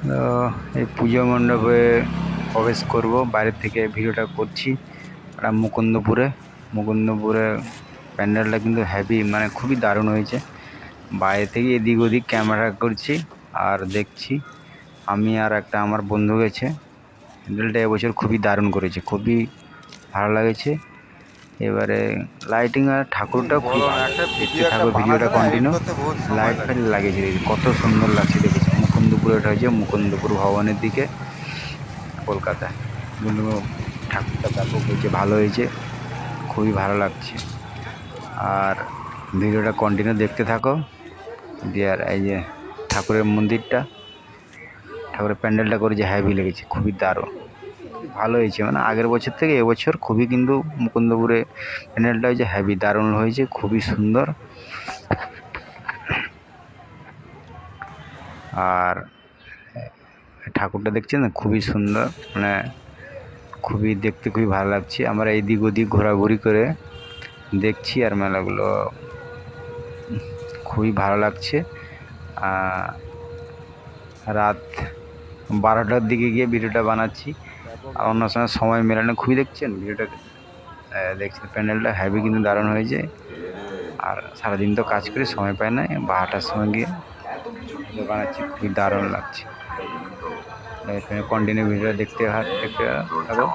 তো এই পুজো মণ্ডপে প্রবেশ করব, বাইরে থেকে ভিডিওটা করছি। এটা মুকুন্দপুরে প্যান্ডেলটা কিন্তু হেভি, মানে খুবই দারুণ হয়েছে। বাইরে থেকে এদিক ওদিক ক্যামেরা করছি আর দেখছি। আমি আর একটা আমার বন্ধু গেছে। প্যান্ডেলটা এবছর খুবই দারুণ করেছে, খুবই ভালো লাগেছে। এবারে লাইটিং আর ঠাকুরটাও খুব ভালো, দেখতে থাকো ভিডিওটা কন্টিনিউ। লাইট ফাইট লাগিয়েছে, দেখি কত সুন্দর লাগছে, দেখেছি মুকুন্দপুরে। এটা হয়েছে মুকুন্দপুর ভবনের দিকে, কলকাতায়। কিন্তু ঠাকুরটা ব্যাপক হয়েছে, ভালো হয়েছে, খুবই ভালো লাগছে। আর ভিডিওটা কন্টিনিউ দেখতে থাকো। দিয়ে আর এই যে ঠাকুরের মন্দিরটা, ঠাকুরের প্যান্ডেলটা করেছে, হেভি লেগেছে, খুবই দারুণ, ভালো হয়েছে। মানে আগের বছর থেকে এবছর খুবই কিন্তু মুকুন্দপুরে প্যান্ডেলটা হয়েছে হেভি, দারুণ হয়েছে, খুবই সুন্দর। আর ঠাকুরটা দেখছেন না, খুবই সুন্দর, মানে খুবই দেখতে খুবই ভালো লাগছে। আমরা এদিক ওদিক ঘোরাঘুরি করে দেখছি আর মেলাগুলো খুবই ভালো লাগছে। রাত 12টার দিকে গিয়ে ভিডিওটা বানাচ্ছি, আর অন্য সময় মেলে না। খুবই দেখছেন ভিডিওটা, দেখছেন প্যান্ডেলটা হেভি কিন্তু দারুণ হয়েছে। আর সারাদিন তো কাজ করে সময় পায় না, 12টার সময় গিয়ে ভিডিও বানাচ্ছি, খুবই দারুণ লাগছে। কন্টিনিউ ভিডিও দেখতে থাকো।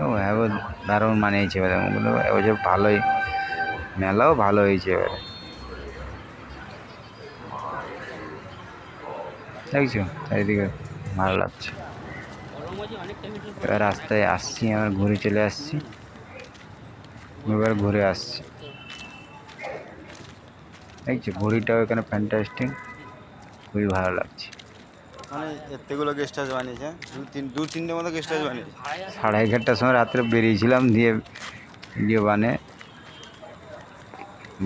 ও হ্যাঁ, দারুণ মানিয়েছে এবারে, এবছর ভালোই, মেলাও ভালো হয়েছে এবারে, দেখছো চারিদিকে ভালো লাগছে। এবার রাস্তায় আসছি, আমার ঘুরে চলে আসছি, এবার ঘুরে আসছি। দেখছি ঘড়িটাও এখানে ফ্যান্টাস্টিক, খুবই ভালো লাগছে। মানে এতগুলো গেস্ট হাউস বানিয়েছে, দু তিনটে মতো গেস্ট হাউস বানিয়েছে। 11:30টার সময় রাত্রে বেরিয়েছিলাম, দিয়ে ভিডিও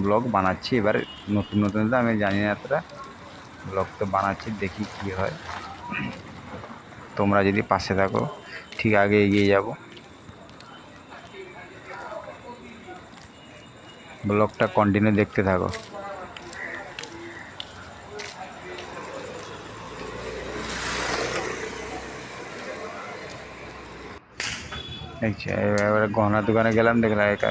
ব্লগ বানাচ্ছি। এবার নতুন নতুন তো আমি জানি না এতটা, ব্লগ তো বানাচ্ছি, দেখি কি হয়। তোমরা যদি পাশে থাকো, ঠিক আগে এগিয়ে যাব। ব্লগটা কন্টিনিউ দেখতে থাকো। দেখছি এবারে গহনার দোকানে গেলাম, দেখলাম এটা